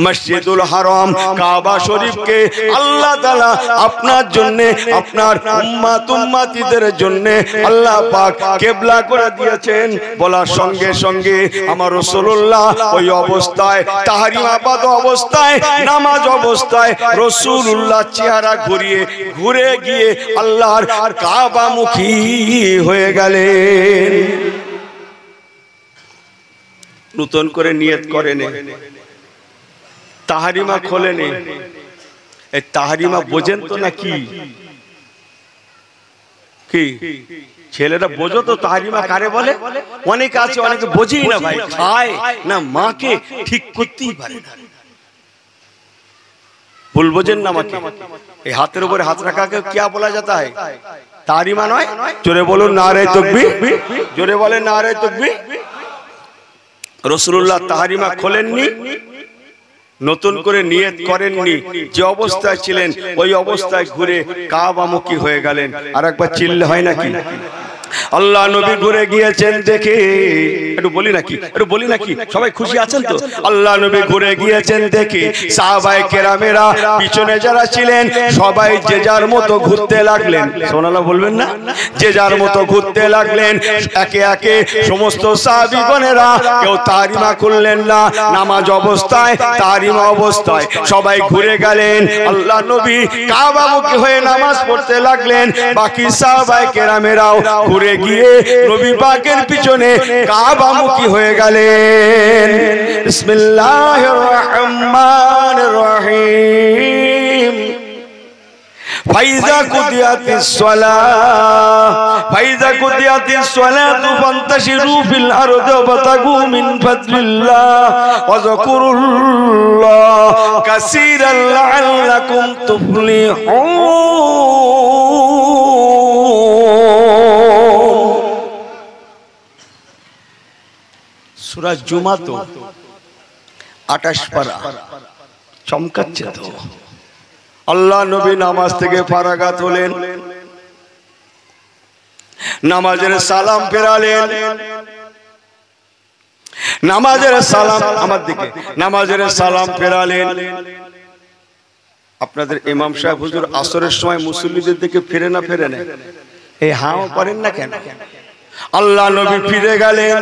মসজিদুল হারাম কাবা শরীফকে আল্লাহ তাআলা আপনার জন্য আপনার উম্মত উম্মতিদের জন্য আল্লাহ পাক কিবলা করে দিয়েছেন। বলার সঙ্গে সঙ্গে আমার রাসূলুল্লাহ ওই অবস্থায় তাহরিমাবাদ অবস্থায় নামাজ অবস্থায় রাসূলুল্লাহ চেহারা ঘুরে গিয়ে আল্লাহর কাবামুখী হয়ে গেলেন। নতুন করে নিয়ত করেন, তাহরিমা খোলেন। এই তাহরিমা বোঝেন তো নাকি? কি ছেলেরা বোঝো তো তাহরিমা কারে বলে? অনেকে আছে অনেকে বোঝেই না ভাই, খায় না মাকে ঠিক করতেই পারে না। ভুল বোঝেন না মাকে। এই হাতের উপরে হাত রাখাকে কি বলা যেতে হয়? তাহরিমা নয়? জোরে বলুন নারে তাকবীর। জোরে বলেন নারে তাকবীর। রাসূলুল্লাহ তাহরিমা খোলেননি, নতুন করে নিয়ত করেননি, যে অবস্থায় ছিলেন ওই অবস্থায় ঘুরে কাবামুখী হয়ে গেলেন। আর একবার চিল্লে হয় নাকি? আল্লাহ নবী ঘুরে গিয়েছেন দেখে, একটু বলি নাকি সবাই খুশি আছেন তো? আল্লাহ নবী ঘুরে গিয়েছেন দেখে সাহাবায়ে কেরামেরা পিছনে যারা ছিলেন সবাই যে যার মতো ঘুরতে লাগলেন। সুবহানাল্লাহ বলবেন না? যে যার মতো ঘুরতে লাগলেন। একে একে সমস্ত সাহাবীগণেরা কেউ তাহরিমা করলেন না, নামাজ অবস্থায় তাহরিমা অবস্থায় সবাই ঘুরে গেলেন। আল্লাহ নবী কাবামুখী হয়ে নামাজ পড়তে লাগলেন। বাকি সাহাবায়ে কেরামেরাও ঘুরে গিয়ে নবী পাকের পিছনে কাবামুখী হয়ে গেলেন। বিসমিল্লাহির রাহমানির রহিম। ফাইজা কুদিয়াতিস সালাতু ফান্তাশিরু ফিল আরদি ওয়াবতাগু মিন ফাদলিল্লাহ ওয়া যাকুরুল্লাহ কাসীরান লাআল্লাকুম তুফলিহুন। সূরা জুমা তো 28 পারা, চমকাচ্ছে তো। আল্লাহ নবী নামাজ থেকে ফারাগাত হলেন, নামাজের সালাম ফেরালেন। নামাজের সালাম আমার দিকে, নামাজের সালাম ফেরালেন। আপনাদের ইমাম সাহেব হুজুর আসরের সময় মুসল্লিদের দিকে ফিরে না ফেরে না? এই হাও করেন না কেন? আল্লাহ নবী ফিরে গেলেন,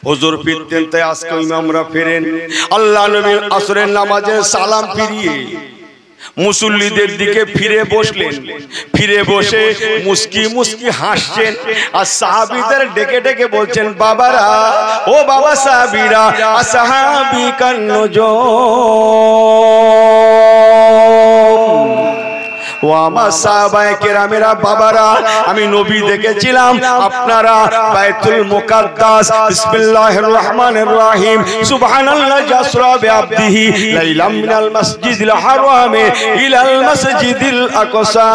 হুজুর ফিরতেন তাই আজকে ইমামরা ফেরেন। আল্লাহ নবী আসরের নামাজের সালাম ফিরিয়ে মুসল্লিদের দিকে ফিরে বসলেন। ফিরে বসে মুস্কি মুস্কি হাসছেন আর সাহাবীদের ডেকে ডেকে বলছেন, বাবারা, ও বাবা সাহাবীরা, আসহাবি কান্নুজুম, ও আমার সাহাবায়ে কেরামেরা, বাবারা, আমি নবী দেখেছিলাম আপনারা বাইতুল মুকাদ্দাস বিসমিল্লাহির রহমানির রহিম সুবহানাল্লাহি জাসরা বিআবদিহি লাইলাম মিনাল মাসজিদিল হারামি ইলাল মাসজিদিল আকসা,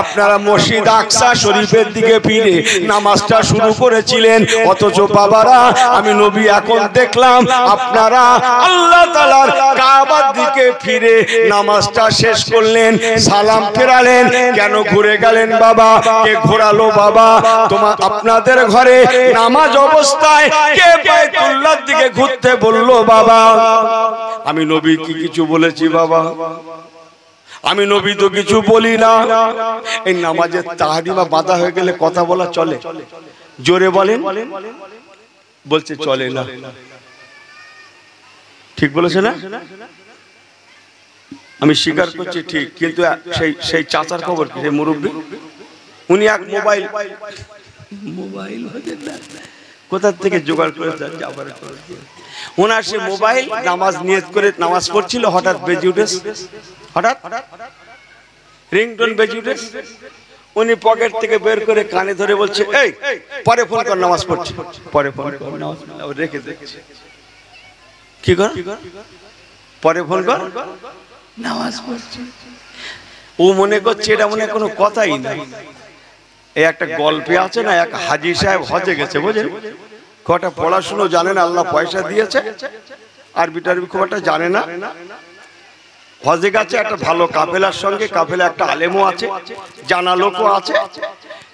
আপনারা মসজিদ আকসা শরীফের দিকে ফিরে নামাজটা শুরু করেছিলেন। অথচ বাবারা, আমি নবী এখন দেখলাম আপনারা আল্লাহ তাআলার কাবার দিকে ফিরে নামাজটা শেষ করলেন, সালাম ফেরালেন। কেন ঘুরে গেলেন বাবা? কে ঘোরালো বাবা? আপনাদের ঘরে নামাজ অবস্থায় কে বাইতুল্লাহর দিকে ঘুরতে বললো বাবা? আমি নবী কি কিছু বলেছি বাবা? আমি নবী তো কিছু বলি না। এই নামাজের তাহরিমা বাধা হয়ে গেলে কথা বলা চলে? জোরে বলেন। বলছে চলে না। ঠিক বলেছে না? আমি স্বীকার করছি ঠিক, কিন্তু সেই চাচার খবর কি? সেই মুরব্বী উনি এক মোবাইল কোথা থেকে জোগাড় করে ওনার সে মোবাইল নামাজ নিয়ত করে নামাজ পড়ছিল, হঠাৎ বেজে উঠেছে, হঠাৎ রিংটোন বেজে উঠেছে। উনি পকেট থেকে বের করে কানে ধরে বলছে, এই পরে ফোন কর, নামাজ পড়ছি। পরে ফোন কর, নামাজ রেখে দেখছে কি কর, পরে ফোন কর, নামাজ পড়ছি। ও মনে করছে এটা মনে কোনো কথাই না। এই একটা গল্পে আছে না, এক হাজী সাহেব হজে গেছে, বুঝেন, কটা পড়াশুনো জানে না, আল্লাহ পয়সা দিয়েছে, আরবি টারবি খুব একটা জানে না। হজে গেছে একটা ভালো কাফেলার সঙ্গে, কাফেলা একটা আলেমও আছে, জানা লোকও আছে।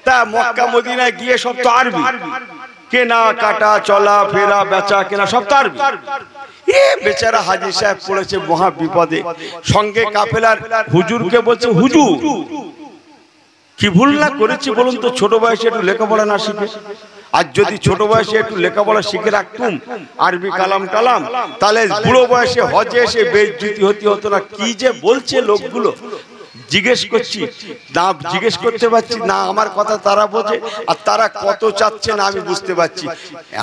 তা মক্কা মদিনায় গিয়ে সব তো আরবি, কেনা কাটা চলা ফেরা বেচা কেনা সব তার। বেচারা হাজী সাহেব পড়েছে মহা বিপদে, সঙ্গে কাফেলার হুজুরকে বলছে হুজুর কি ভুল না করেছি বলুন তো, ছোট বয়সে একটু লেখাপড়া না শিখে, আর যদি ছোট বয়সে একটু লেখাপড়া শিখে রাখতুম আরবি কালাম টালাম, তাহলে বুড়ো বয়সে হজে এসে বেইজ্জতি হতো না। কি যে বলছে লোকগুলো, জিজ্ঞেস করছি না, জিজ্ঞেস করতে পারছি না, আমার কথা তারা বোঝে, আর তারা কত চাচ্ছে না আমি বুঝতে পারছি।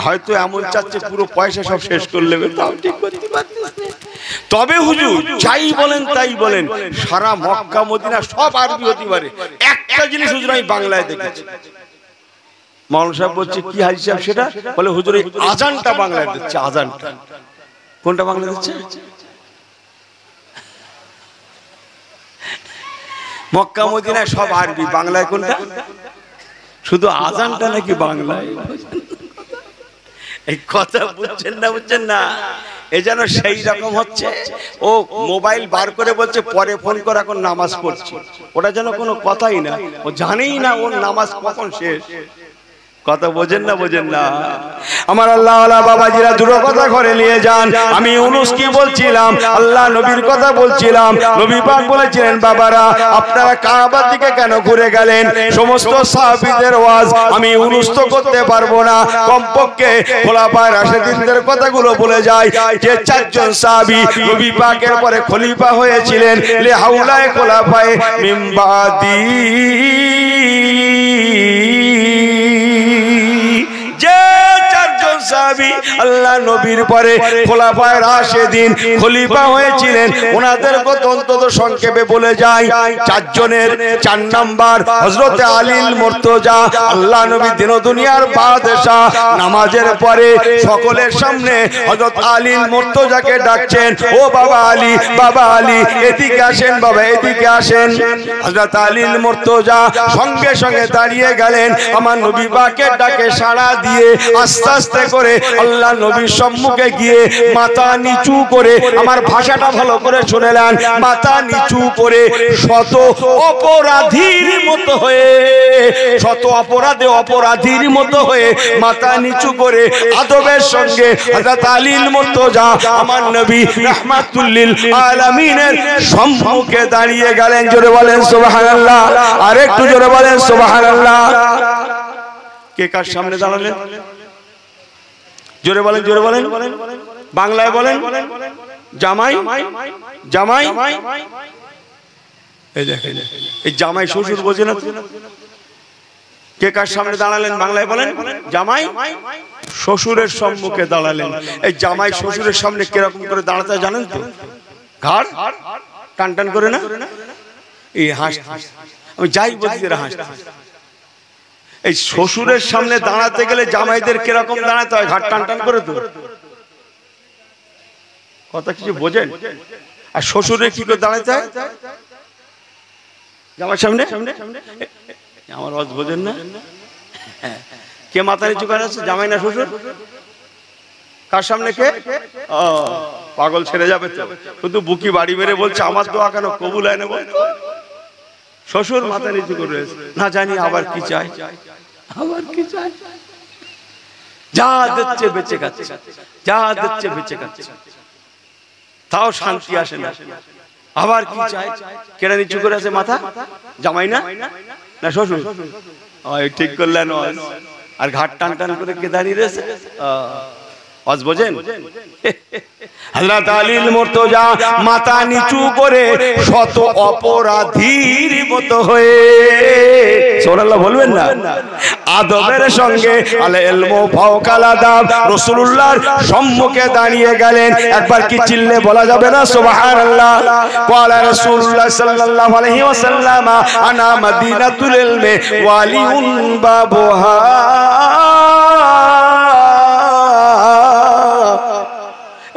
হয়তো এমন চাচ্ছে পুরো পয়সা সব শেষ করে নেবে, তাও ঠিক করতে পারছি। তবে হুজুর যাই বলেন তাই বলেন, সারা মক্কা মদিনা সব আরবি হতে পারে, একটা জিনিস হুজুর আমি বাংলায় দেখেছি। মাওলানা সাহেব বলছে কি হাজী সাহেব সেটা? বলে হুজুর এই আজানটা বাংলায় দিচ্ছে। আজানটা কোনটা বাংলায় দিচ্ছে? মক্কা মদিনায় সব আরবি, বাংলায় কোনটা? শুধু আজানটা নাকি বাংলায়। এই কথা বুঝছেন না, বুঝছেন না? এ যেন সেই রকম হচ্ছে, ও মোবাইল বার করে বলছে পরে ফোন করে এখন নামাজ পড়ছি। ওটা যেন কোনো কথাই না, ও জানেই না ওর নামাজ কখন শেষ। কথা বোঝেন না, বোঝেন না? আমার আল্লাহ ওয়ালা বাবাজিরা দুটো কথা ঘরে নিয়ে যান। আমি ইউনূস কি বলছিলাম? আল্লাহ নবীর কথা বলছিলাম। নবী পাক বলেছিলেন বাবারা আপনারা কাবার দিকে কেন ঘুরে গেলেন? সমস্ত সাহাবীদের ওয়াজ আমি ইউনূস তো করতে পারবো না, কমপক্ষে খোলাফায়ে রাশিদিনদের কথাগুলো বলে যায় যে চারজন সাহাবী নবী পাকের পরে খলিফা হয়েছিলেন। লে হাউলায়ে খোলাফায়ে মিন বাদি, আল্লাহ নবীর পরে খোলাফায়ে রাশিদিন খলিফা হয়েছিলেন, ওনাদের কথা অন্তত সংক্ষেপে বলে যায় চারজনের। 4 নাম্বার হযরত আলীল মুর্তজা, আল্লাহ নবী দিন দুনিয়ার বাদশা। নামাজের পরে সকলের সামনে হযরত আলীল মুর্তজাকে ডাকছেন, ও বাবা আলী, বাবা আলী এদিকে আসেন, বাবা এদিকে আসেন। হযরত আলীল মুর্তজা সঙ্গে সঙ্গে দাঁড়িয়ে গেলেন, আমার নবী পাকের ডাকে সাড়া দিয়ে আস্তে আস্তে করে আল্লাহ নবীর সম্মুখে গিয়ে মাথা নিচু করে, আমার ভাষাটা ভালো করে শুনেলেন, মাথা নিচু করে শত অপরাধীর মতো হয়ে, শত অপরাধীর মতো হয়ে মাথা নিচু করে আদবের সঙ্গে হযরত আলীল মুর্তজা আমার নবী রাহমাতুল লিল আলামিনের সম্মুখে দাঁড়িয়ে গেলেন। জোরে বলেন সুবহানাল্লাহ, আর একটু জোরে বলেন সুবহানাল্লাহ। কে কার সামনে দাঁড়ালেন? জোরে বলেন, জোরে বলেন, বাংলায় বলেন। জামাই, জামাই, এই দেখেন এই জামাই শ্বশুর বোঝে না। কে কার সামনে দাঁড়ালেন? বাংলায় বলেন। জামাই শ্বশুরের সম্মুখে দাঁড়ালেন। এই জামাই শ্বশুরের সামনে কিরকম করে দাঁড়াতে জানেন তো? ঘাড় টান টান করে না, এই হাস, আমি যাই বলছি এরা হাস। এই শ্বশুরের সামনে দাঁড়াতে গেলে জামাইদের কিরকম দাঁড়াতে হয়? ঘাট টান টান করে তো। কথা কিছু বোঝেন? আর শ্বশুরে কি করে দাঁড়াতে হয় জামাই সামনে? আমার ওয়াজ বোঝেন না? কে মাথা নিচু করে আছে, জামাই না শ্বশুর? কার সামনে কে? পাগল ছেড়ে যাবে তো, শুধু বুকি বাড়ি মেরে বলছে আমার দোয়া কেন কবুল হয় না? শ্বশুর মাথা নিচু করে না, জানি আবার কি চাই, আবার কি চাই। যা দিচ্ছে বেঁচে খাচ্ছে, যা দিচ্ছে বেঁচে খাচ্ছে, তাও শান্তি আসে না। আবার কি চাই? কেন নিচু করে আছে মাথা? জামাই না, না শ্বশুর? ঠিক করলেন। আর ঘাট টান টান করে কে দাঁড়িয়ে রয়েছে? ওয়াজ বোঝেন? হযরত আলীল মুর্তজা মাথা নিচু করে শত অপরাধীর মতো হয়ে, সুবহানাল্লাহ বলবেন না, আদবের সঙ্গে আল ইলমু ফাওকাল আদাব রাসূলুল্লাহর সম্মুখে দাঁড়িয়ে গেলেন। একবার কি চিল্লে বলা যাবে না সুবহানাল্লাহ? ক্বালা রাসূলুল্লাহ সাল্লাল্লাহু আলাইহি ওয়াসাল্লাম আনা মাদিনাতুল ইলমি ওয়ালিউন বাবুহা।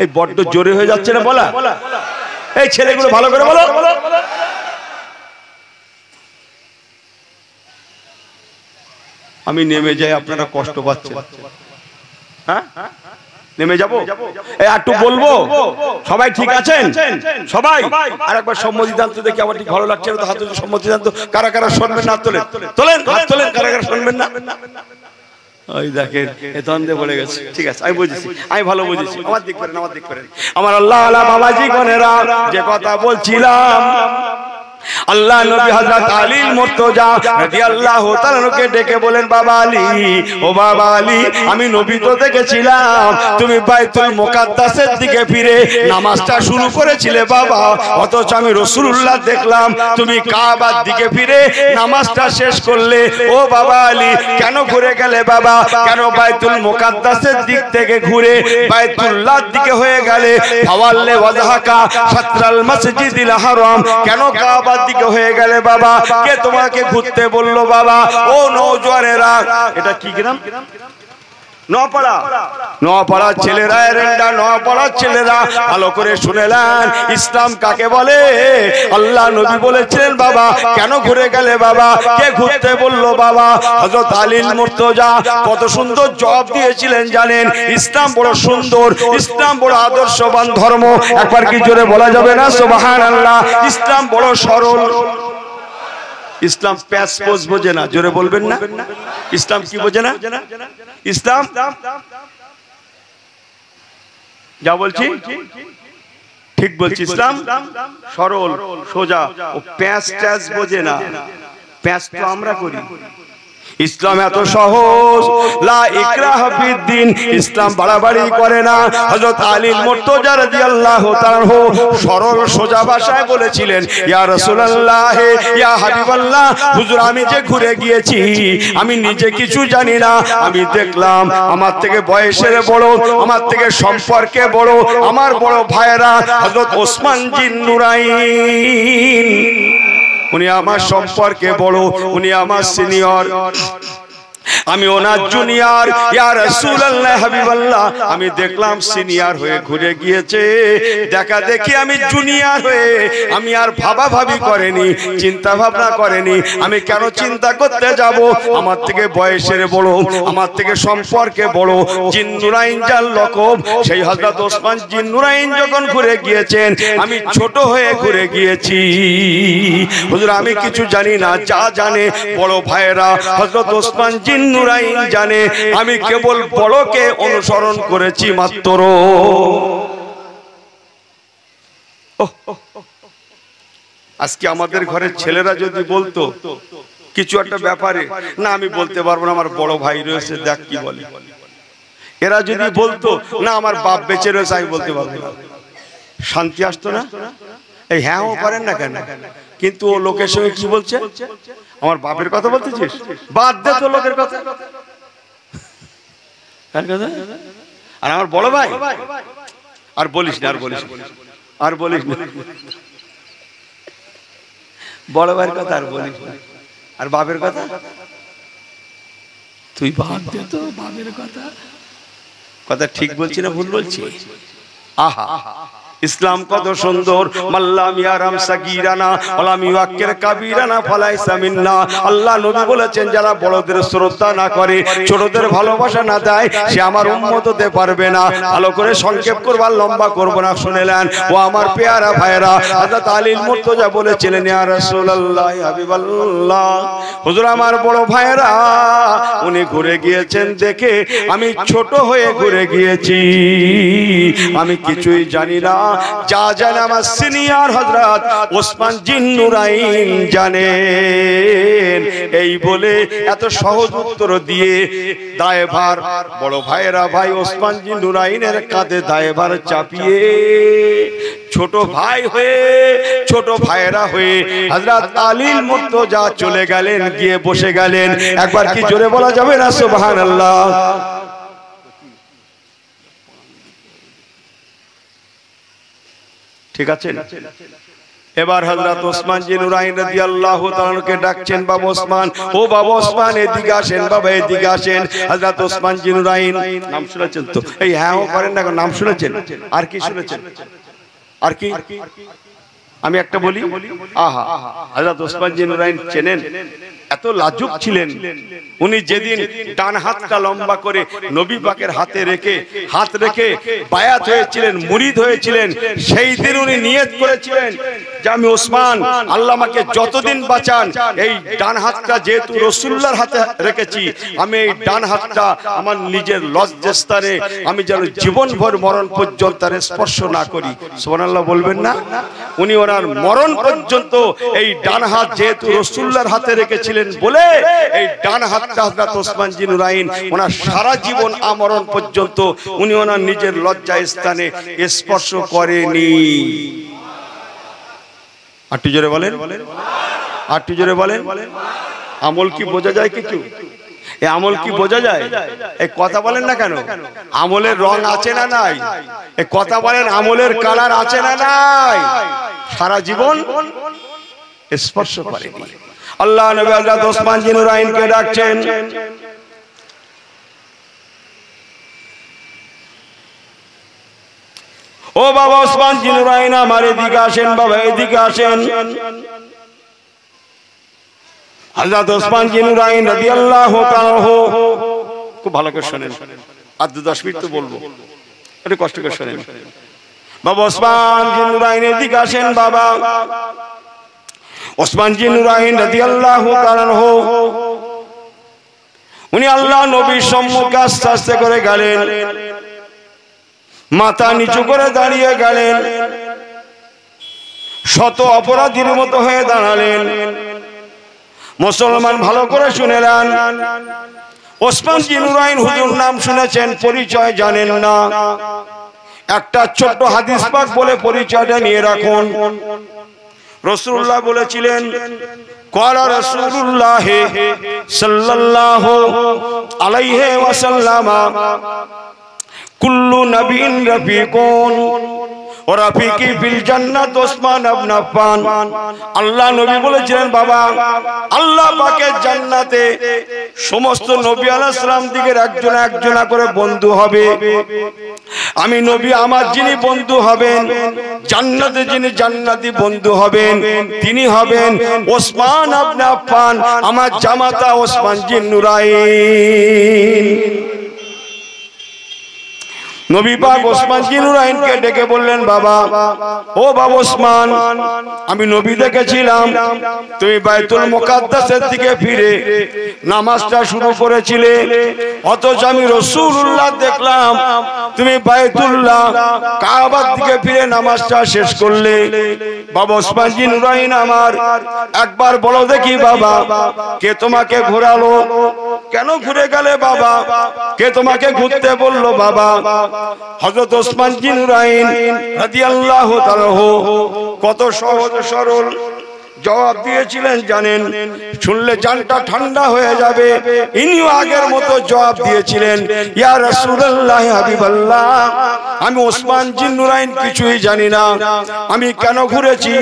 এই বড্ড জোরে হয়ে যাচ্ছে না বলা? এই ছেলেগুলো ভালো করে বলো। আমি নেমে যাই, আপনারা কষ্ট পাচ্ছেন। হ্যাঁ নেমে যাবো? একটু বলবো সবাই ঠিক আছেন? সবাই আর একবার সম্মতি দান তো দেখি, আমার ঠিক ভালো লাগছে না তো। হাত তুলে সম্মতি দান তো। কারা কারা শুনবেন না? তোলেন, তোলেন হাত তোলেন। কারা কারা শুনবেন না? ওই দেখেন এ দ্বন্দ্বে পড়ে গেছে। ঠিক আছে, আমি বুঝেছি, আমি ভালো বুঝেছি। আমার দিক করেন, আমার দিক করেন। আমার আল্লাহ আলা বাবাজি গনেরা, যে কথা বলছিলাম, আল্লাহ নবী হযরত আলী মুর্তজা রাদিয়াল্লাহু তাআলাকে ডেকে বলেন, বাবা আলী, ও বাবা আলী, আমি নবী তো দেখেছিলাম তুমি বাইতুল মুকাদ্দাসের দিকে ফিরে নামাজটা শুরু করেছিলে বাবা, অথচ আমি রাসূলুল্লাহ দেখলাম তুমি কাবার দিকে ফিরে নামাজটা শেষ করলে। ও বাবা আলী, কেন ঘুরে গেলে বাবা? কেন বাইতুল মুকাদ্দাসের দিক থেকে ঘুরে বাইতুল্লাহর দিকে হয়ে গেলে? ফাওয়াল্লে ওয়াজহাকা শাতরাল মসজিদিল হারাম, কেন কাবা দিকে হয়ে গেলে বাবা? কে তোমাকে ঘুরতে বললো বাবা? ও নওজোয়ানেরা, এটা কি গ্রাম? নোয়াপাড়া। নোয়াপাড়ার ছেলেরা, এরেন্ডা নোয়াপাড়ার ছেলেরা ভালো করে শুনেলেন ইসলাম কাকে বলে। আল্লাহ নবী বলেছিলেন বাবা কেন ঘুরে গেলে বাবা? কে ঘুরতে বললো বাবা? হযরত আলী মুর্তজা কত সুন্দর জবাব দিয়েছিলেন জানেন? ইসলাম বড় সুন্দর, ইসলাম বড় আদর্শবান ধর্ম। একবার কি জোরে বলা যাবে না সুবহানাল্লাহ? ইসলাম বড় সরল। ইসলাম প্যাস পোজ বোঝে না, জোরে বলবেন না? ইসলাম কি বোঝে না? ইসলাম যা বলছি ঠিক বলছি, ইসলাম সরল সোজা, ও প্যাস ট্যাস বোঝে না। প্যাস তো আমরা করি। ইসলাম এত সহজ, লা ইকরাহা ফিদ্দিন, ইসলাম বাড়াবাড়ি করে না। হযরত আলী মুর্তজা রাদিয়াল্লাহু তাআলা সরল সোজা ভাষায় বলেছিলেন, ইয়া রাসূলুল্লাহ, ইয়া হাবিবাল্লাহ, হুজুর আমি যে ঘুরে গিয়েছি আমি নিজে কিছু জানি না। আমি দেখলাম আমার থেকে বয়সের বড়, আমার থেকে সম্পর্কে বড় আমার বড় ভাইরা হযরত ওসমান জিন্নুরাইন, উনি আমার সম্পর্কে বড়, উনি আমার সিনিয়র, আমি ওনার জুনিয়র। ইয়া রাসূলুল্লাহ, হাবিবাল্লাহ, আমি দেখলাম সিনিয়র হয়ে ঘুরে গিয়েছে। দেখা দেখি আমি জুনিয়র হয়ে, আমি আর ভাবা ভাবি করেনি, চিন্তা ভাবনা করেনি। আমি কেন চিন্তা করতে যাব? আমার থেকে বয়সের বড়, আমার থেকে সম্পর্কে বড় জিন্নুরাইন যার লকব, সেই হযরত ওসমান জিন্নুরাইন যখন ঘুরে গিয়েছেন আমি ছোট হয়ে ঘুরে গিয়েছি। হুজুর আমি কিছু জানি না, যা জানে বড় ভাইরা হযরত ওসমান জিন্নুরাইন জানে। আমি কেবল বড়কে অনুসরণ করেছি মাত্র। আজকে আমাদের ঘরের ছেলেরা যদি বলতো কিছু একটা ব্যাপারে, না আমি বলতে পারবো না, আমার বড় ভাই রয়েছে, দেখ কি বলে। এরা যদি বলতো না আমার বাপ বেঁচে রয়েছে, আমি বলতে পারবো না, শান্তি আসতো না? এই হ্যাঁ ও করেন না কেন? কিন্তু ও লোকের সঙ্গে কি বলছে? আমার বাপের কথা বলতেছিস, বাদ দে তো লোকের কথা। আর আমার বড় ভাই, আর বলিস না, আর বলিস না, আর বলিস না, বড় ভাইয়ের কথা আর বলিস না। আর বাপের কথা তুই বাদ দে তো, বাপের কথা। কথা ঠিক বলছি না ভুল বলছি? আহা, ইসলাম কত সুন্দর। মাল্লাম ইয়ারাম সাগীরানা ওয়ালাম ইউআক্কির কাবীরানা ফালাইসা মিন্না। আল্লাহ নবী বলেছেন যারা বড়দের শ্রদ্ধা না করে, ছোটদের ভালোবাসা না দেয়, সে আমার উম্মত হতে পারবে না। ভালো করে সংক্ষেপ করব, লম্বা করব না, শুনেলেন ও আমার পেয়ারা ভাইরা। হযরত আলী মুর্তজা বলেছিলেন, ইয়া রাসূলুল্লাহ, হাবিবাল্লাহ, হুজুর আমার বড় ভাইরা উনি ঘুরে গিয়েছেন দেখে আমি ছোট হয়ে ঘুরে গিয়েছি, আমি কিছুই জানি না। যা জানে আমার সিনিয়র হযরত ওসমান জিন্নুরাইন জানেন। এই বলে এত সহজ উত্তর দিয়ে দায়ভার বড় ভাইরা ভাই ওসমান জিন্নুরাইনের কাঁধে দায়ভার চাপিয়ে ছোট ভাই হয়ে, ছোট ভাইরা হয়ে হযরত আলী মুর্তজা চলে গেলেন, গিয়ে বসে গেলেন। একবার কি জোরে বলা যাবে না সুবহানাল্লাহ? ঠিক আছে। এবার হযরত ওসমান জিন্নুরাইন রাদিয়াল্লাহু তাআলাকে ডাকছেন, বাবা ওসমান, ও বাবা ওসমান এদিকে আসেন, বাবা এদিকে আসেন। হযরত ওসমান জিন্নুরাইন, নাম শুনেছেন তো? এই হ্যাঁ ও করেন না, নাম শুনেছেন? আর কি শুনেছেন? আর কি? আমি একটা বলি, আহা, হযরত ওসমান জিন্নুরাইন চেনেন? এত লাজুক ছিলেন উনি যেদিন ডান হাতটা লম্বা করে নবী পাকের হাতে রেখে হাত রেখে বায়াত হয়েছিলেন মুরিদ হয়েছিলেন সেই দিন উনি নিয়ত করেছিলেন যে আমি ওসমান আল্লাহ আমাকে যতদিন বাঁচান এই ডান হাতটা যেহেতু রাসূলুল্লাহর হাতে রেখেছি আমি এই ডান হাতটা আমার নিজের লজ্জাস্থানে আমি যেন জীবনভর মরণ পর্যন্ত তার স্পর্শ না করি সুবহানাল্লাহ বলবেন না উনি ওনার মরণ পর্যন্ত এই ডান হাত যেহেতু রাসূলুল্লাহর হাতে রেখেছিলেন বলে এই ডান হাতটা হযরত ওসমান জি নুরাইন ওনার সারা জীবন আমরণ পর্যন্ত উনি ওনার নিজের লজ্জা স্থানে স্পর্শ করেনি আটটি জোরে বলেন আটটি জোরে বলেন আমল কি বোঝা যায় কিছু এই আমল কি বোঝা যায় এই কথা বলেন না কেন আমলের রং আছে না নাই এই কথা বলেন আমলের কালার আছে না নাই সারা জীবন স্পর্শ করেনি আল্লাহ নবী হযরত ওসমান জি নুরাইনকে ডাকছেন ও বাবা ওসমান জি নুরাইন আমার এদিকে আসেন বাবা এদিকে আসেন হযরত ওসমান জি নুরাইন রাদিয়াল্লাহু তাআলা খুব ভালো করে শুনেন আর 10 মিনিট তো বলবো একটু কষ্ট করে শুনেন বাবা ওসমান জি নুরাইন এদিকে আসেন বাবা ওসমান জি নুরাইন রাদিয়াল্লাহু তাআলা উনি আল্লাহ নবীর সম্মুখে আস্তে আস্তে করে গেলেন মাথা নিচু করে দাঁড়িয়ে গেলেন শত অপরাধীর মতো হয়ে দাঁড়ালেন মুসলমান ভালো করে শুনেলেন ওসমান জি নুরাইন হুজুর নাম শুনেছেন পরিচয় জানেন না একটা ছোট্ট হাদিস পাক বলে পরিচয়টা নিয়ে রাখুন রাসূলুল্লাহ বলেছিলেন ক্বালা রাসূলুল্লাহ সাল্লাল্লাহু আলাইহি ওয়াসাল্লাম কুল্লু নবিয়্যিন রাফিকুন ওয়া রাফিকি ফিল জান্নাত ওসমান ইবনে আফফান আল্লাহ নবী বলেছিলেন বাবা আল্লাহ পাকের জান্নাতে সমস্ত নবী আলাইহিস সালাম দিকের একজন একজন করে বন্ধু হবে আমি নবী আমার যিনি বন্ধু হবেন জান্নাতে যিনি জান্নাতি বন্ধু হবেন তিনি হবেন ওসমান ইবনে আফফান আমার জামাতা ওসমান জি নুরাইন নবী পাক ওসমান জি নুরাইনকে ডেকে বললেন বাবা ও বাবা ওসমান আমি নবী দেখেছিলাম তুমি বাইতুল মুকাদ্দাসের দিকে ফিরে নামাজটা শুরু করেছিলে অথচ আমি রাসূলুল্লাহ দেখলাম তুমি বাইতুল্লাহ কাবার দিকে ফিরে নামাজটা শেষ করলে বাবা ওসমান জি নুরাইন আমার একবার বলো দেখি বাবা কে তোমাকে ঘোরালো কেন ঘুরে গেলে বাবা কে তোমাকে ঘুরতে বললো বাবা হযরত ওসমান জি নুরাইন রাদিয়াল্লাহু তাআলা কত সহজ সরল জবাব দিয়েছিলেন জানেন শুনলে জানটা ঠান্ডা হয়ে যাবে ইনিও আগের মতো জবাব দিয়েছিলেন ইয়া রাসূলুল্লাহ হাবিবাল্লাহ আমি ওসমান জি নুরাইন কিছুই জানি না আমি কেন ঘুরেছি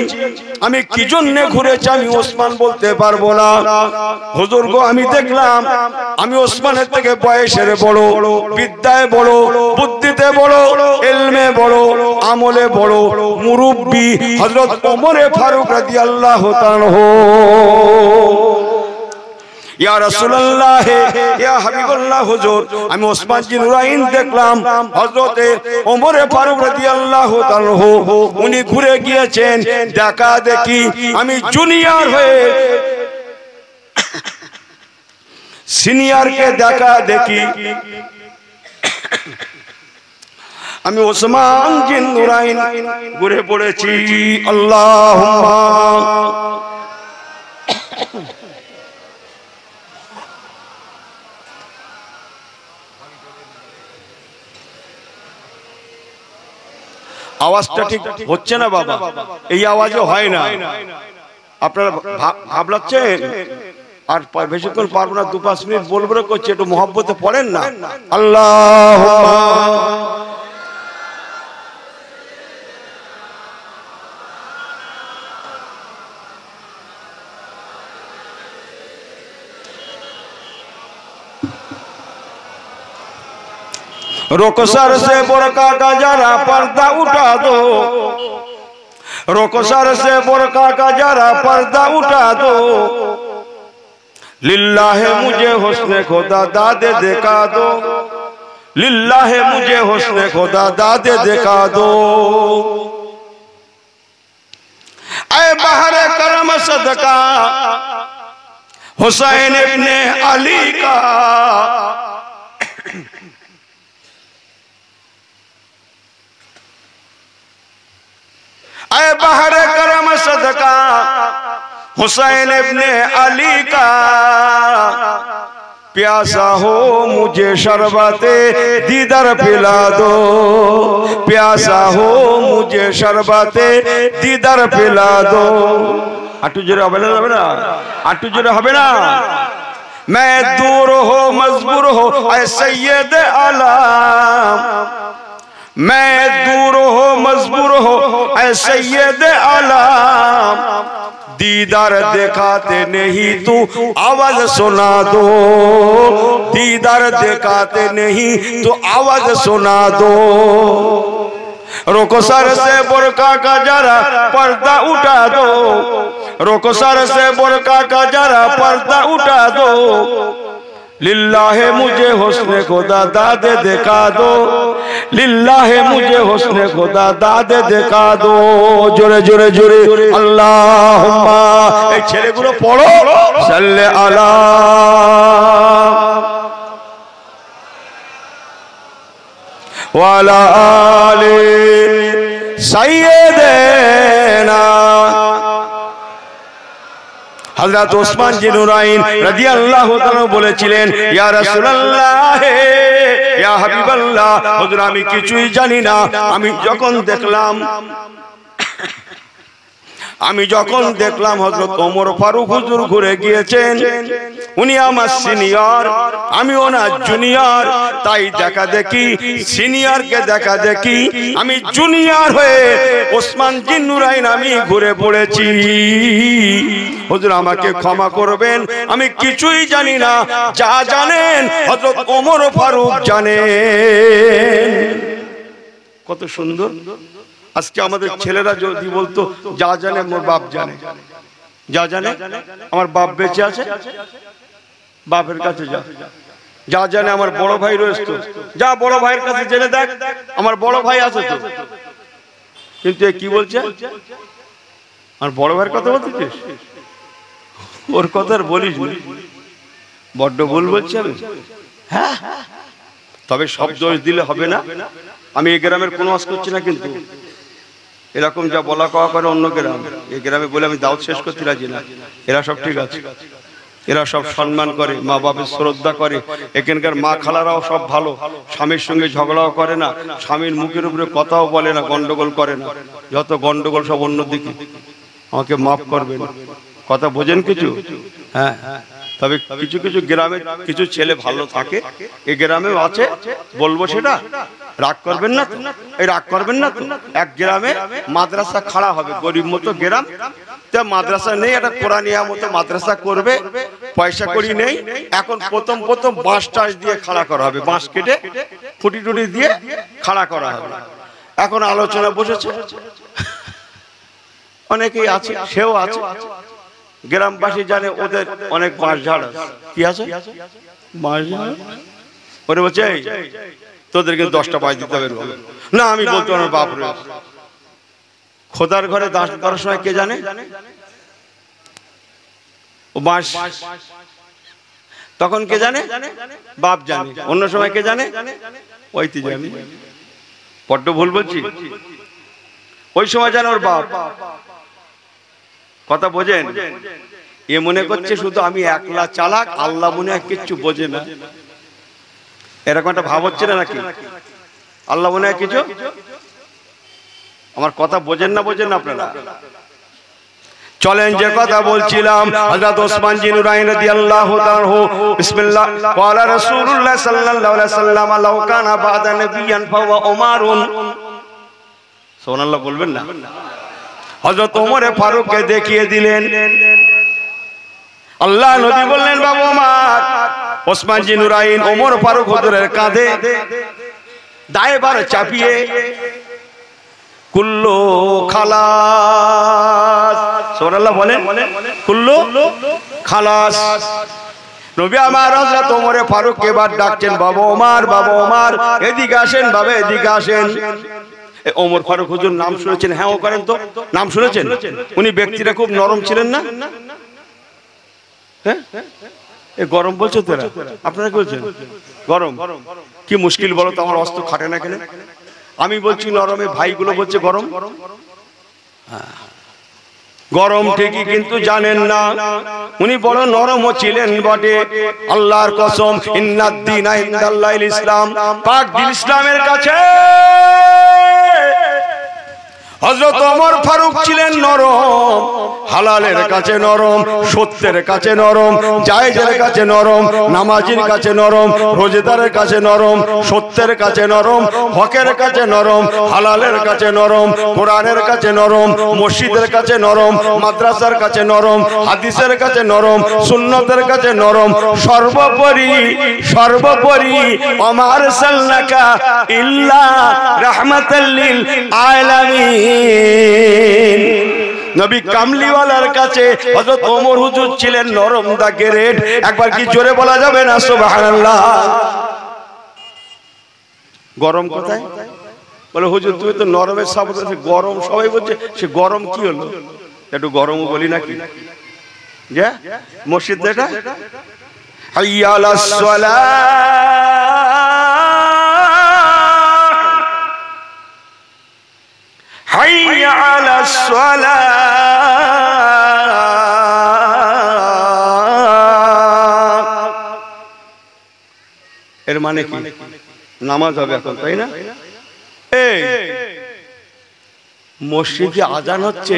আমি কি জন্য ঘুরেছি আমি ওসমান বলতে পারবো না হুজুর গো আমি দেখলাম আমি ওসমানের থেকে বয়সের বড় বিদ্যায় বড় বুদ্ধিতে বড় ইলমে বড় আমলে বড় মুরব্বি হযরত ওমর ফারুক রাদিয়াল্লাহু তাআলা ইয়া রাসূলুল্লাহ ইয়া হাবিবাল্লাহ হুজুর আমি ওসমান জি নুরাইন দেখলাম হযরতে ওমর ফারুক রাদিয়াল্লাহু তাআলা উনি ঘুরে গিয়েছেন দেখা দেখি আমি জুনিয়র হয়ে সিনিয়রকে দেখা দেখি আমি ওসমান জি নুরাইন ঘুরে পড়েছি আল্লাহুম্মা আওয়াজটা ঠিক হচ্ছে না বাবা এই আওয়াজে হয় না আপনারা ভাবলাচ্ছেন আর বেশিক্ষণ পারবো না 2-5 মিনিট বলবো করছে একটু মহব্বতে পড়েন না আল্লাহুম্মা रुखसर से बुरका का जरा पर्दा उठा दो रुखसर से बुरका का जरा पर्दा उठा दो लिल्लाह मुझे हुस्न खुदा दादे दिखा दो, लिल्लाह मुझे हुस्न खुदा दादे दिखा दो। ऐ बहरे करम सदका हुसैन इब्ने अली का, ऐ बहरे करम सदका हुसैन इब्ने अली का, प्यासा हो मुझे शरबते दीदार पिला दो, प्यासा हो मुझे शरबते दीदार पिला दो। आटू जोरे হবে না, হবে না? आटू जोरे হবে না? मैं दूर हो मजबूर हो ऐ सैयद आलम, मैं दूर हो मजबूर हो ऐ सैयद आलम, दीदार दिखाते नहीं तू आवाज सुना दो, दीदार दिखाते नहीं तो आवाज सुना दो। रोको सर से बुरका का जरा पर्दा उठा दो, रोको सर से बुरका का जरा पर्दा उठा दो, लिल्लाह मुझे हुस्न खुदा दादे दिखा दो, लिल्लाह मुझे हुस्न खुदा दादे दिखा दो। जोरे जोरे जोरे अल्लाहुम्मा, এই ছেলেগুলো পড়ো সাল্লে আলা ওয়ালা আলি সাইয়্যিদিনা। हजरत उस्मान जी नुराइन রাদিয়াল্লাহু তাআলা বলেছিলেন, ইয়া রাসূলুল্লাহ ইয়া হাবিবাল্লাহ, হুজুর আমি কিছুই জানি না, আমি যখন দেখলাম হযরত ওমর ফারুক হুজুর ঘুরে গিয়েছেন, উনি আমার সিনিয়র আমি ওনার জুনিয়র, তাই দেখা দেখি সিনিয়রকে দেখা দেখি আমি জুনিয়র হয়ে ওসমান জি নুরাইন আমি ঘুরে পড়েছি। হুজুর আমাকে ক্ষমা করবেন, আমি কিছুই জানি না, যা জানেন হযরত ওমর ফারুক জানেন। কত সুন্দর! আজকে আমাদের ছেলেরা যদি বলতো যা জানে আমার বাপ জানে, যা জানে আমার বাপ বেঁচে আছে, বাপের কাছে যা, যা জানে আমার বড় ভাই রয়েছে তো যা বড় ভাইয়ের কাছে জেনে দেখ, আমার বড় ভাই আছে তো। কিন্তু কি বলছে, আমার বড় ভাইয়ের কথা বলতেছিস, ওর কথা আর বলিস না, বড্ড ভুল বলছি আমি। হ্যাঁ, তবে সব দোষ দিলে হবে না। আমি এই গ্রামের কোনো ওয়াজ করছি না, কিন্তু এরকম যা বলা কওয়া করে অন্য গ্রাম, এই গ্রামে বলে আমি দাওয়াত শেষ করতে রাজি না। এরা সব ঠিক আছে, এরা সব সম্মান করে, মা বাপের শ্রদ্ধা করে, এখানকার মা খালারাও সব ভালো, স্বামীর সঙ্গে ঝগড়াও করে না, স্বামীর মুখের উপরে কথাও বলে না, গন্ডগোল করে না। যত গন্ডগোল সব অন্যদিকে, আমাকে মাফ করবেন। কথা বোঝেন কিছু? হ্যাঁ, তবে কিছু কিছু গ্রামে কিছু ছেলে ভালো থাকে, এই গ্রামেও আছে, বলবো সেটা, রাগ করবেন না তো? এই রাগ করবেন না তো? এক গ্রামে মাদ্রাসা খাড়া হবে, গরিব মতো গ্রাম, মাদ্রাসা নেই, একটা কোরআনিয়া মতো মাদ্রাসা করবে, পয়সা করি নেই। এখন প্রথম বাঁশ টাস দিয়ে খাড়া করা হবে, বাঁশ কেটে খুঁটি টুটি দিয়ে খাড়া করা হবে। এখন আলোচনা বসেছে, অনেকেই আছে, সেও আছে, গ্রামবাসী জানে ওদের অনেক বাঁশ ঝাড় কি আছে, বাঁশ ঝাড় ওরে বলছে তোদেরকে 10টা বাঁশ দিতে হবে না। আমি বলতে আমার বাপ রয়েছে, খোদার ঘরে দাস করার সময় কে জানে ও বাঁশ, তখন কে জানে, বাপ জানে। অন্য সময় কে জানে, ওইটি জানি। বড্ড ভুল বলছি, ওই সময় জানে ওর বাপ। কথা বোঝেন? এ মনে করছে শুধু আমি একলা চালাক, আল্লাহ মনে হয় কিচ্ছু বোঝে না, এরকম একটা ভাব হচ্ছে না নাকি? আল্লাহ মনে হয় কিছু, আমার কথা বোঝেন না, বোঝেন না আপনারা? চলেন যে কথা বলছিলাম, হযরত ওসমান জি নুরাইন রাদিয়াল্লাহু তাআলা বিসমিল্লাহ ক্বালা রাসূলুল্লাহ সাল্লাল্লাহু আলাইহি ওয়াসাল্লাম লাউ কানা বাদা নাবিয়ান ফাওয়া ওমরুন। সুবহানাল্লাহ বলবেন না? হযরত ওমর ফারুককে দেখিয়ে দিলেন। আল্লাহ নবী বললেন, বাবা ওমর, ওসমান জি নুরাইন ওমর ফারুক হুজুরের কাঁধে দায়ভার চাপিয়ে কুল্লু খালাস, সুবহানাল্লাহ বলেন, কুল্লু খালাস, নবী আমার হযরত ওমর ফারুক এবার ডাকছেন, বাবা ওমর এদিকে আসেন, বাবা এদিকে আসেন। ওমর ফারুক হুজুর নাম শুনেছেন? হ্যাঁ ও করেন তো, নাম শুনেছেন? উনি ব্যক্তিরা খুব নরম ছিলেন না? হ্যাঁ এ গরম বলছো তোরা, আপনারা কি বলছেন গরম? কি মুশকিল বলো তো, আমার অস্ত্র খাটে না কেন? আমি বলছি নরমে, ভাইগুলো বলছে গরম। গরম ঠিকই, কিন্তু জানেন না উনি বড় নরমও ছিলেন বটে। আল্লাহর কসম, ইন্নাদ-দীনা ইনদাল্লাহিল ইসলাম, পাক দিন ইসলামের কাছে হযরত ওমর ফারুক ছিলেন নরম, হালালের কাছে নরম, সত্যের কাছে নরম, জায়েজের কাছে নরম, নামাজির কাছে নরম, রোজাদারের কাছে নরম, সত্যের কাছে নরম, হকের কাছে নরম, হালালের কাছে নরম, কোরআনের কাছে নরম, মসজিদের কাছে নরম, মাদ্রাসার কাছে নরম, হাদিসের কাছে নরম, সুন্নতের কাছে নরম, সর্বোপরি ওমা আরসালনাকা ইল্লা রাহমাতাল লিল আলামিন। নবী কামলিওয়ালার কাছে হযরত ওমর হুজুর ছিলেন নরম দা গ্রেড। একবার কি জোরে বলা যাবে না সুবহানাল্লাহ? গরম কোথায়? বলে হুজুর তুমি তো নরমের শব্দ, গরম সবাই বলছে, সে গরম কি হলো? একটু গরমও বলি নাকি? যা মসজিদ এটা হাইয়া আলাস সালাহ, হাইয়া আলাস সালাহ। এর মানে কি? নামাজ হবে এখন, তাই না? এই মসজিদে আজান হচ্ছে,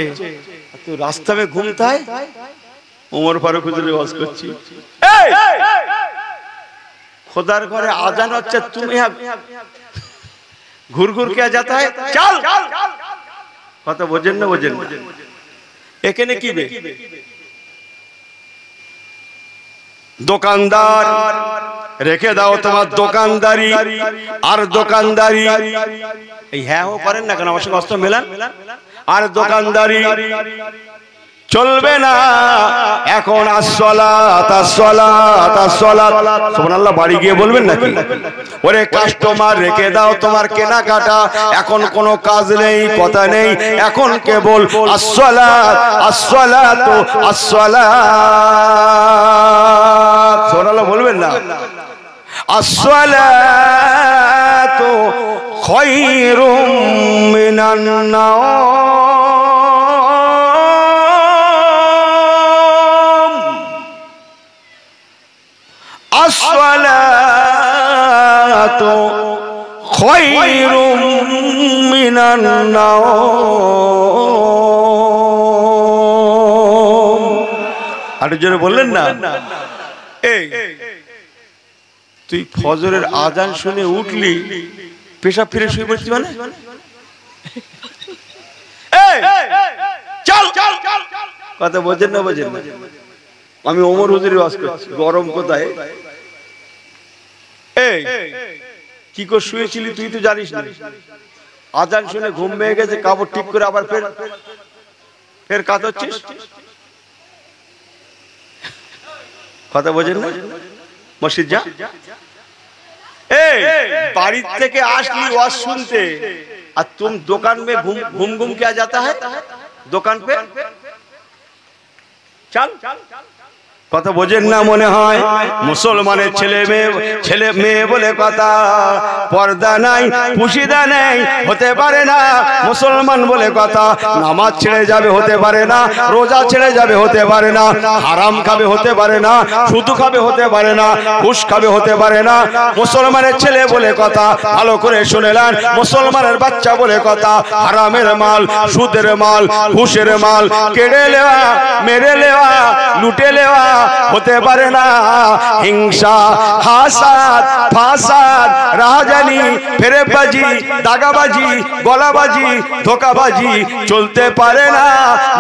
তুই রাস্তা মে ঘুমতা है? ওমর ফারুক হুজুর ওয়াজ করছি, এই খোদার ঘরে আজান হচ্ছে, তুমি ঘুর ঘুর কে जाता है? চল কথা বোঝেন না? বোঝেন না? এখানে কি বে? দোকানদার রেখে দাও তোমার দোকানদারি আর দোকানদারি। এই হ্যাঁ ও করেন না কেন? আমার সঙ্গে অস্ত্র মেলান। আর দোকানদারি চলবে না এখন। আসসালাত আসসালাত আসসালাত, সুবহানাল্লাহ বাড়ি গিয়ে বলবেন নাকি? ওরে কাস্টমার রেখে দাও তোমার কেনাকাটা, এখন কোনো কাজ নেই, কথা নেই, এখন কেবল আসসালাত আসসালাত আসসালাত। সুবহানাল্লাহ বলবেন না? আসসালাত খায়রুম মিনান নাওম, আসসালাতু খায়রুম মিনান নাওম। আরো জোরে বললেন না? এই তুই ফজরের আজান শুনে উঠলি, পেশাব ফিরে শুয়ে পড়ছিস মানে? এই চল কথা বোঝেন না? বোঝেন না? আমি ওমর হুজুরের ওয়াজ করছি, গরম কোথায়? এই কি করে শুয়েছিলি তুই তো জানিস না? আজান শুনে ঘুম ভেঙে গেছে, কাপড় ঠিক করে আবার ফের কাঁদছিস, কথা বোঝেন না? মসজিদ যা। এই বাড়ি থেকে আসলি ওয়াজ শুনতে, আর তুম দোকান में घूम घूम क्या जाता है? দোকান पे চল। কথা বোঝেন না মনে হয়? মুসলমানের ছেলে মেয়ে বলে কথা, পর্দা নাই, পুশিদা নেই, হতে পারে না মুসলমান বলে কথা। নামাজ ছেড়ে যাবে, হতে পারে না। রোজা ছেড়ে যাবে, হতে পারে না। হারাম খাবে, হতে পারে না। সুদ খাবে, হতে পারে না। ঘুষ খাবে, হতে পারে না। মুসলমানের ছেলে বলে কথা, ভালো করে শুনে নেন, মুসলমানের বাচ্চা বলে কথা। হারামের মাল, সুদের মাল, ঘুষের মাল কেড়ে নেওয়া, মেরে নেওয়া, লুটে নেওয়া হতে পারে না। হিংসা, হাসাদ, ফাসাদ, রাহাজানি, ফেরেববাজি, দাগাবাজি, গলাবাজি, ধোকাবাজি চলতে পারে না।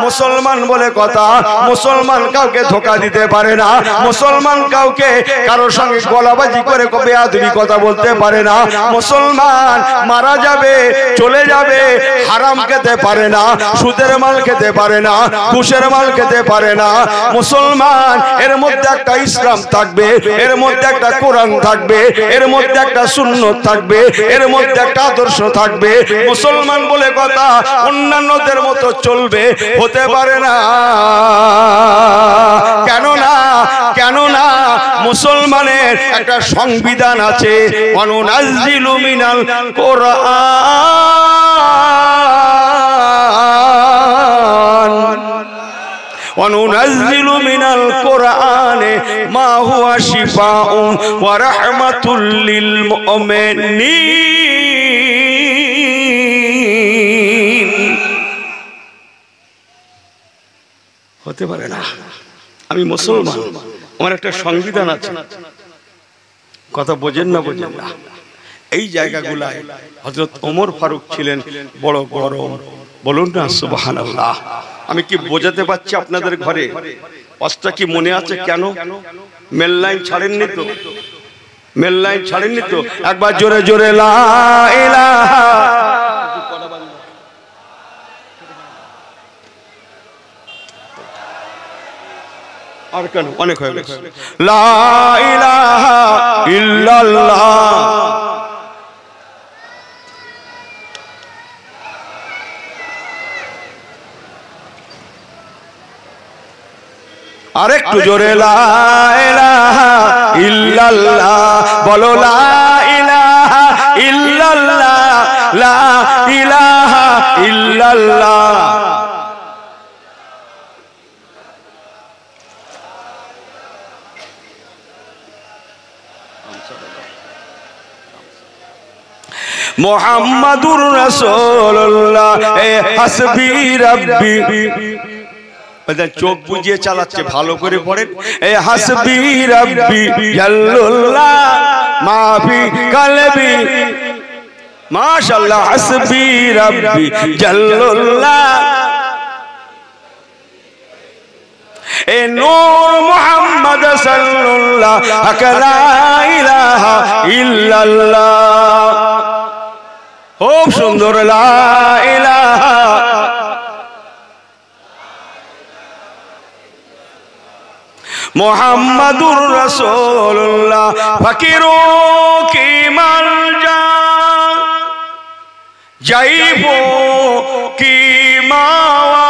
মুসলমান বলে কথা, মুসলমান কাউকে ধোকা দিতে পারে না। মুসলমান কাউকে কারোর সঙ্গে গলাবাজি করে বেয়াদবি কথা বলতে পারে না। মুসলমান মারা যাবে, চলে যাবে, হারাম খেতে পারে না, সুদের মাল খেতে পারে না, ঘুষের মাল খেতে পারে না। মুসলমান এর মধ্যে একটা ইসলাম থাকবে, এর মধ্যে একটা কোরআন থাকবে, এর মধ্যে একটা সুন্নাত থাকবে, এর মধ্যে একটা আদর্শ থাকবে। মুসলমান বলে কথা অন্যান্যদের মতো চলবে হতে পারে না। কেননা মুসলমানের একটা সংবিধান আছে। অনুনাজ্জিলু মিনাল কোরআন وننزل من القرآن ما هو شفاء ورحمة للمؤمنين হতে পারে না। আমি মুসলমান, আমার একটা সংবিধান আছে। কথা বোঝেন না বোঝেন না? এই জায়গাগুলায় হযরত ওমর ফারুক ছিলেন বড় গরম। বলুন না সুবহানাল্লাহ। আমি কি বোঝাতে পারছি আপনাদের ঘরে? অস্ত্র কি মনে আছে? কেন মেল লাইন ছাড়েননি তো? মেল লাইন ছাড়েননি তো? একবার জোরে জোরে লা ইলাহা। আর কেন? অনেক হয়ে গেছে। লা ইলাহা ইল্লাল্লাহ। আরেকটু জোরে লা ইলাহা ইল্লাল্লাহ বলো। লা ইলাহা ইল্লাল্লাহ, লা ইলাহা ইল্লাল্লাহ। মুহাম্মাদুর রাসূলুল্লাহ হাসবি রাব্বি। চোখ বুঝিয়ে চালাচ্ছে, ভালো করে পড়েন। এ হাসবি রাব্বি জাল্লুল্লাহ মা ফি কলবি। মাশাআল্লাহ। হাসবি রাব্বি জাল্লুল্লাহ। এ নূর মুহাম্মদ সাল্লাল্লাহু লা ইলাহা ইল্লাল্লাহ। খুব সুন্দর। লা ইলাহা মুহাম্মাদুর রাসূলুল্লাহ ফকিরো কি মালজা যাইবো কি মাওয়া।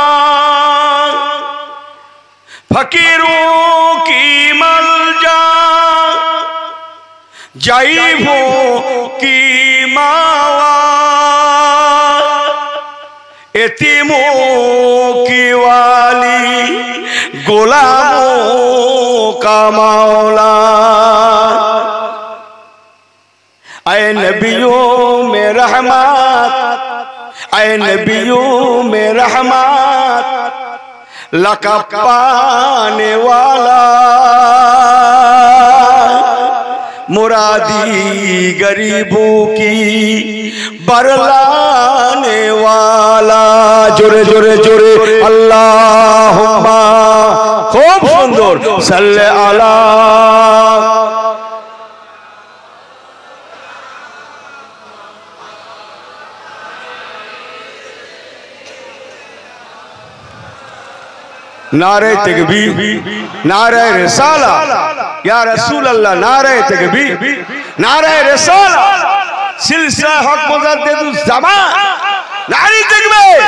ফকিরো কি মালজা যাইবো কি মাওয়া। এতিমো কি ওয়ালি গোলামों का मौला। ऐ नबियों में रहमत, ऐ नबियों में रहमत लक़ब पाने वाला। मुरादी गरीबों की बरलाने वाला। जोरे जोरे जोरे अल्लाहुम्मा। खूब सुंदर। सल्ले अला। नारे तकबीर, नारे रिसाला या रसूल अल्लाह। नारे तकबीर, नारे रिसाला। सिलसिला हक मुजद्दिदुज ज़मान। नारे तकबीर।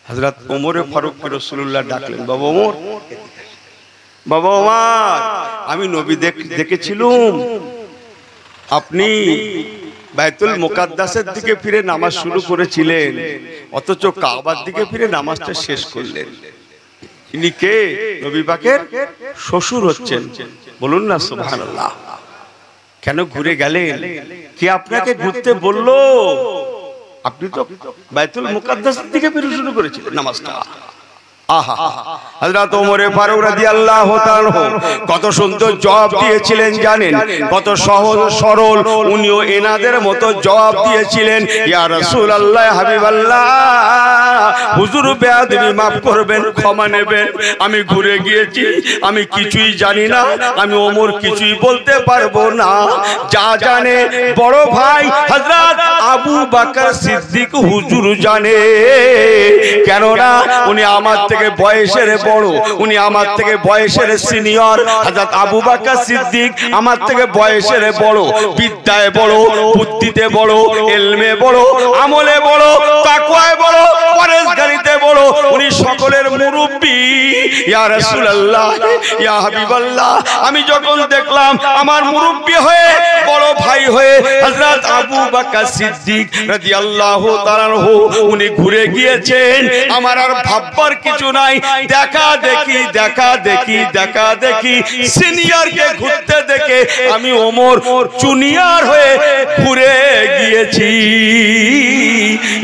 हजरत उमर फारूक रसूलुल्लाह डाकलेন, বাবা ওমর, বাবা ওমর, আমি নবী দেখেছিলাম আপনি বাইতুল মুকাদ্দাসের দিকে ফিরে নামাজ শুরু করেছিলেন, অথচ কাবার দিকে ফিরে নামাজটা শেষ করলেন। ইনি কে? নবী পাকের শ্বশুর হচ্ছেন। বলুন না সুবহানাল্লাহ। কেন ঘুরে গেলেন? কে আপনাকে ঘুরতে বললো? আপনি তো বাইতুল মুকাদ্দাসের দিকে ফিরে শুরু করেছিলেন নামাজটা। আহা, হযরত ওমর ফারুক রাদিয়াল্লাহু তাআলা কত সুন্দর জবাব দিয়েছিলেন জানেন? কত সহজ সরল উনিও এনাদের মতো জবাব দিয়েছিলেন। ইয়া রাসূলুল্লাহ, হাবিবাল্লাহ, হুজুর বেয়াদবি মাফ করবেন, ক্ষমা নেবেন। আমি ঘুরে গিয়েছি, আমি কিছুই জানি না, আমি ওমর কিছুই বলতে পারবো না। যা জানে বড় ভাই হযরত আবু বকর সিদ্দিক হুজুর জানে। কেননা উনি আমার থেকে বয়সের বড়, উনি আমার থেকে বয়সের সিনিয়র। হযরত আবু বকর সিদ্দিক আমার থেকে বয়সের বড়, বিদ্যায় বড়, বুদ্ধিতে বড়, ইলমে বড়, আমলে বড়, তাকওয়ায় বড়, পরহেজগারিতে বড়। উনি সকলের মুরব্বি। ইয়া রাসূলুল্লাহ, ইয়া হাবিবাল্লাহ, আমি যখন দেখলাম আমার মুরব্বি হয়ে, বড় ভাই হয়ে হযরত আবু বকর সিদ্দিক রাদিয়াল্লাহু তাআলা আনহু উনি ঘুরে গিয়েছেন, আমার আর ভাববার কিছু নাই। দেখা দেখি সিনিয়রকে ঘুরতে দেখে আমি ওমর জুনিয়র হয়ে ঘুরে গিয়েছি।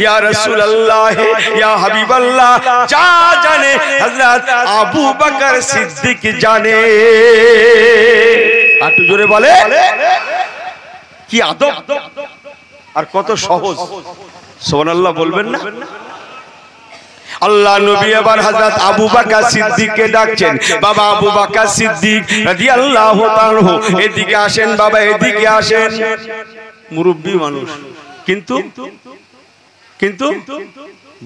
ইয়া রাসূলুল্লাহ, ইয়া হাবিবাল্লাহ, যা জানে হযরত আবু বকর সিদ্দিক জানে। একটু জোরে বলে, কি আদব আর কত সহজ। সুবহানাল্লাহ বলবেন না? আল্লাহ নবী এবার হযরত আবু বকর সিদ্দিককে ডাকছেন, বাবা আবু বকর সিদ্দিক রাদিয়াল্লাহু তাআলা আনহু, এদিকে আসেন বাবা, এদিকে আসেন। মুরব্বি মানুষ, কিন্তু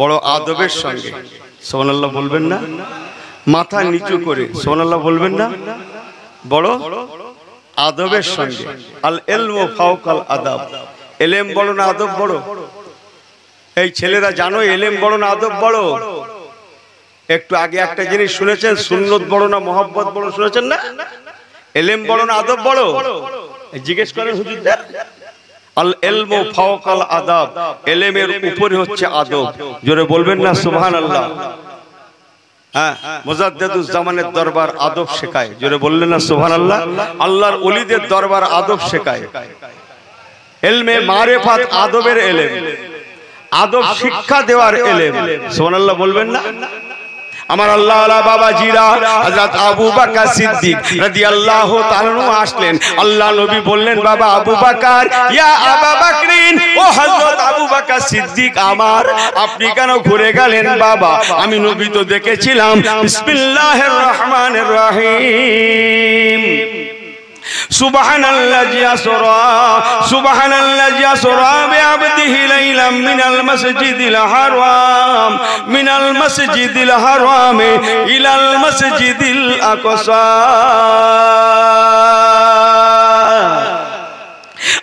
বড় আদবের সঙ্গে। সুবহানাল্লাহ বলবেন না? মাথা নিচু করে সুবহানাল্লাহ বলবেন না? বড় আদবের সঙ্গে। আল ইলমু ফাওকাল আদাব। ইলম বড় না আদব বড়? এই ছেলেরা জানো ইলম বড় না আদব বড়? একটু আগে একটা জিনিস শুনেছেন, সুন্নত বড় না মহব্বত বড়, শুনেছেন না? ইলম বড় না আদব বড়? জিজ্ঞেস করেন হুজুরদের। আল ইলমু ফাওকাল আদাব, ইলমের উপরে হচ্ছে আদব। জোরে বলবেন না সুবহানাল্লাহ? হ্যাঁ, মুজাদ্দিদুজ জামানের দরবার আদব শেখায়। জোরে বললেন না সুবহানাল্লাহ? আল্লাহর ওলিদের দরবার আদব শেখায়। ইলমে মারিফাত আদবের ইলম, আদব শিক্ষা দেওয়ার ইলম। সুবহানাল্লাহ বলবেন না? আমার আল্লাহ ওয়ালা বাবাজিরা হযরত আবু বকর সিদ্দিক রাদিয়াল্লাহু তাআলা আনহু আসলেন। আল্লাহ নবী বললেন, বাবা আবু বকর, ইয়া আবু বকরিন, ও হযরত আবু বকর সিদ্দিক আমার, আপনি কেন ঘুরে গেলেন? বাবা আমি নবী তো দেখেছিলাম বিসমিল্লাহির রহমানির রহিম, সুবহানাল্লাযী আসরা বিআবদিহি লাইলাম মিনাল মাসজিদিল হারাম ইলাল মাসজিদিল আকসা।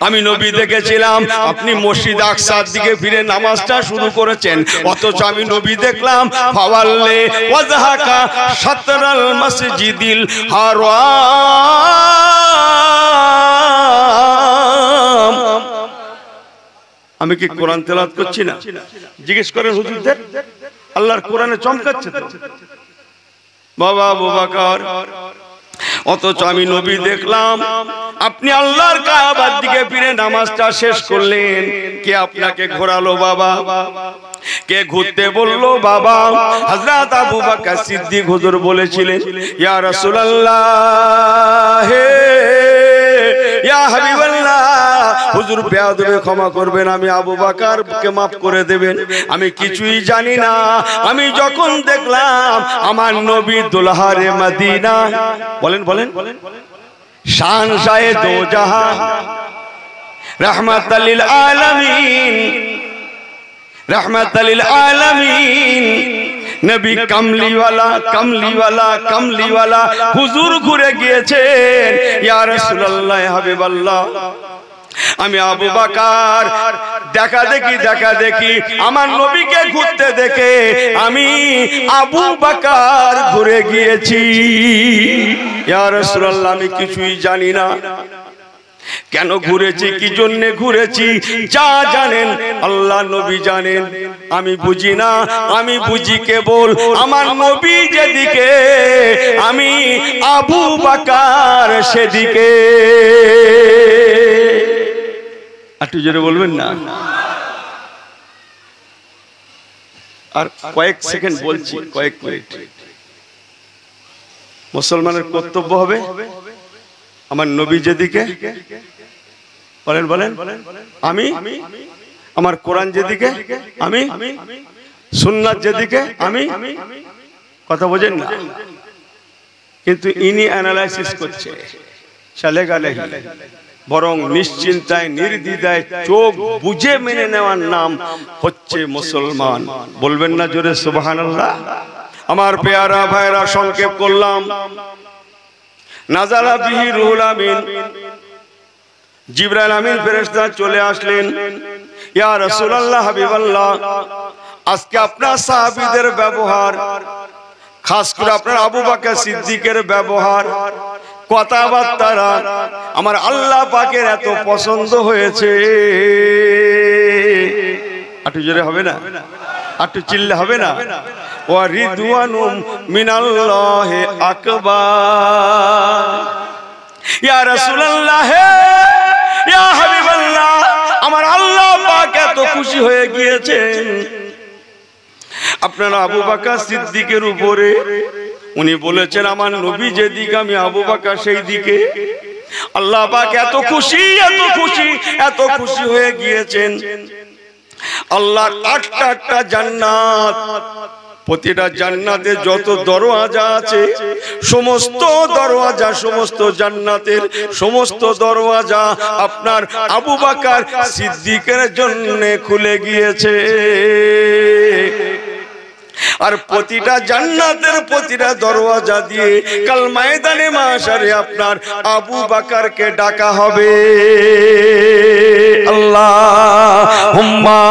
আমি নবী দেখেছিলাম আপনি মসজিদ আকসার দিকে ফিরে নামাজটা শুরু করেছেন, অথচ আমি নবী দেখলাম ফাওয়াল্লে ওয়াজহাকা শাতরাল মাসজিদিল হারাম। আমি কি কোরআন তেলাওয়াত করছি না? জিজ্ঞেস করেন হুজুরদের। আল্লাহর কোরআনে চমকাচ্ছে তো বাবা আবু বকর। অথচ আমি নবী দেখলাম আপনি আল্লাহর কাবার দিকে ফিরে নামাজটা শেষ করলেন। কে আপনাকে ঘোরালো বাবা? কে ঘুরতে বললো বাবা? হযরত আবু বকর সিদ্দিক হুজুর বলেছিলেন, ইয়া রাসূলুল্লাহ, ইয়া হাবিবাল্লাহ, হুজুর বেয়াদবি ক্ষমা করবেন, আমি আবু বকরকে মাফ করে দেবেন, আমি কিছুই জানি না। আমি যখন দেখলাম আমার নবী দুলহারে মদিনা, বলেন শান শাহে দো জাহান, রাহমাতাল লিল আলামিন, নবী কামলিওয়ালা হুজুর ঘুরে গিয়েছেন। ইয়া রাসূলুল্লাহ, ইয়া হাবিবাল্লাহ, আমি আবু বকর দেখা দেখি আমার নবীকে ঘুরতে দেখে আমি আবু বকর ঘুরে গিয়েছি। ইয়া রাসূলুল্লাহ, আমি কিছুই জানি না, কেন ঘুরেছি, কি জন্য ঘুরেছি, যা জানেন আল্লাহ নবী জানেন, আমি বুঝি না। আমি বুঝি কেবল আমার নবী যেদিকে আমি আবু বকর সেদিকে। একটু জোরে বলবেন না? আর কয়েক সেকেন্ড বলছি, কয়েক মিনিট। মুসলমানের কর্তব্য হবে আমার নবী যেদিকে, বলেন আমি, আমার কোরআন যেদিকে আমি, সুন্নাত যেদিকে আমি, কথা বোঝেন না? কিন্তু ইনি অ্যানালাইসিস করছে, বরং নিশ্চিন্তায় নির্দ্বিধায় চোখ বুঝে মেনে নেওয়ার নাম হচ্ছে মুসলমান। বলবেন না জোরে সুবহানাল্লাহ? আমার পেয়ারা ভাইরা সংক্ষেপ করলাম। নাজালা বিহি রুহুল আমিন, জিবরাইল আমিন ফেরেশতা চলে আসলেন। ইয়া রাসূলুল্লাহ, হাবিবাল্লাহ, আজকে আপনার সাহাবীদের ব্যবহার, খাস করে আপনার আবু বকর সিদ্দিকের ব্যবহার, কথাবার্তারা আমার আল্লাহ পাকের এত পছন্দ হয়েছে। একটু জোরে হবে না? একটু চিল্লে হবে না? ওয়া রিদওয়ানুম মিনাল্লাহি আকবার। ইয়া রাসূলুল্লাহ, ইয়া হাবিবাল্লাহ, আমার আল্লাহ পাক এত খুশি হয়ে গিয়েছেন আপনারা আবু বকর সিদ্দিকের উপরে। উনি বলেছেন আমার নবী যেদিকে আমি আবু বকর সেই দিকে। আল্লাহ পাক এত খুশি, এত খুশি, এত খুশি হয়ে গিয়েছেন। আল্লাহর ৮টা জান্নাত, প্রতিটা জান্নাতে যত দরওয়াজা আছে, সমস্ত দরওয়াজা, সমস্ত জান্নাতের সমস্ত দরওয়াজা আপনার আবু বকর সিদ্দিকের জন্য খুলে গিয়েছে। আর প্রতিটা জান্নাতের প্রতিটা দরওয়াজা দিয়ে কাল ময়দানে মাশারে আপনার আবু বকরকে ডাকা হবে। আল্লাহুম্মা